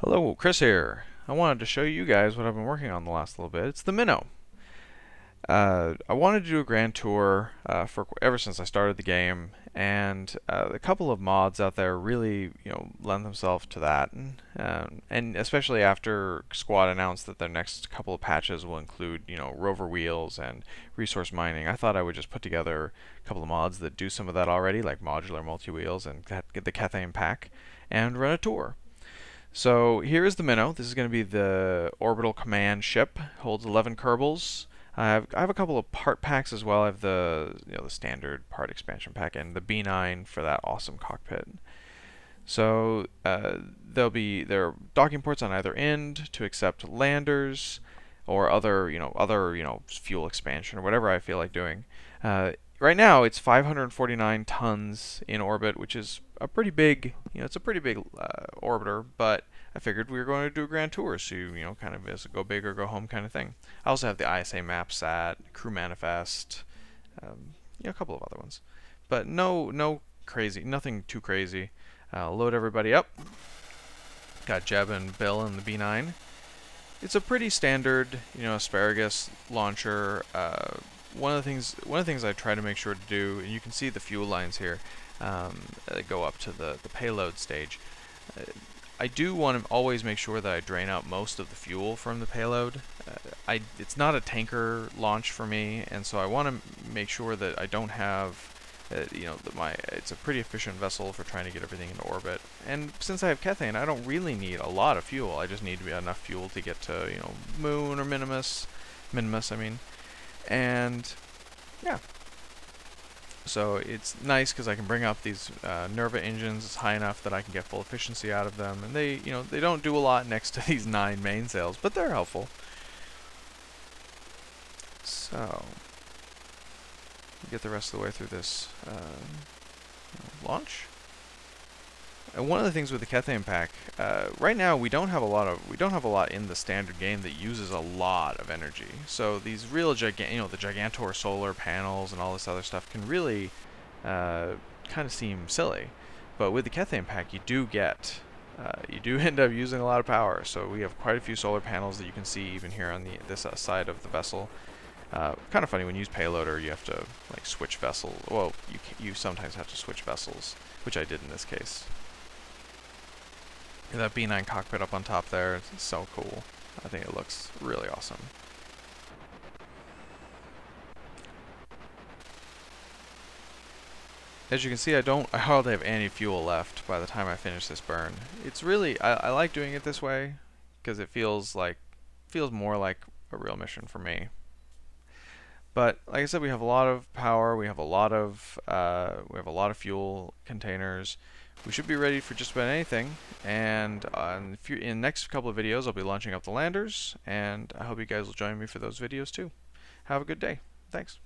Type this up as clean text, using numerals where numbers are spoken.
Hello, Chris here. I wanted to show you guys what I've been working on the last little bit. It's the Minnow. I wanted to do a grand tour for ever since I started the game, and a couple of mods out there really, lend themselves to that, and especially after Squad announced that their next couple of patches will include, rover wheels and resource mining. I thought I would just put together a couple of mods that do some of that already, like modular multi-wheels and get the Kethane pack, and run a tour. So here is the Minnow. This is going to be the orbital command ship. Holds 11 Kerbals. I have a couple of part packs as well. I have the standard part expansion pack and the B9 for that awesome cockpit. So there are docking ports on either end to accept landers or other fuel expansion or whatever I feel like doing. Right now it's 549 tons in orbit, which is a pretty big, it's a pretty big orbiter, but I figured we were going to do a grand tour, so kind of as a go big or go home kind of thing. I also have the ISA map sat, crew manifest, a couple of other ones, but no crazy, nothing too crazy. I'll load everybody up. Got Jeb and Bill in the B9. It's a pretty standard, asparagus launcher. One of the things I try to make sure to do, and you can see the fuel lines here that go up to the payload stage. I do want to always make sure that I drain out most of the fuel from the payload. It's not a tanker launch for me, and so I want to make sure that I don't have, it's a pretty efficient vessel for trying to get everything into orbit. And since I have Kethane, I don't really need a lot of fuel. I just need to be enough fuel to get to, Moon or Minimus, I mean. And yeah, so it's nice because I can bring up these Nerva engines. It's high enough that I can get full efficiency out of them, and they don't do a lot next to these 9 mainsails, but they're helpful. So get the rest of the way through this launch. And one of the things with the Kethane pack, right now we don't have a lot in the standard game that uses a lot of energy. So these real the Gigantor solar panels and all this other stuff can really kind of seem silly. But with the Kethane pack, you do end up using a lot of power. So we have quite a few solar panels that you can see even here on this side of the vessel. Kind of funny, when you use payloader, you have to switch vessels. Well, you sometimes have to switch vessels, which I did in this case. That B9 cockpit up on top there, it's so cool. I think it looks really awesome. As you can see, I hardly have any fuel left by the time I finish this burn. It's really, I like doing it this way because it feels more like a real mission for me. But like I said, we have a lot of power. We have a lot of fuel containers. We should be ready for just about anything. And in the next couple of videos, I'll be launching up the landers, and I hope you guys will join me for those videos too. Have a good day. Thanks.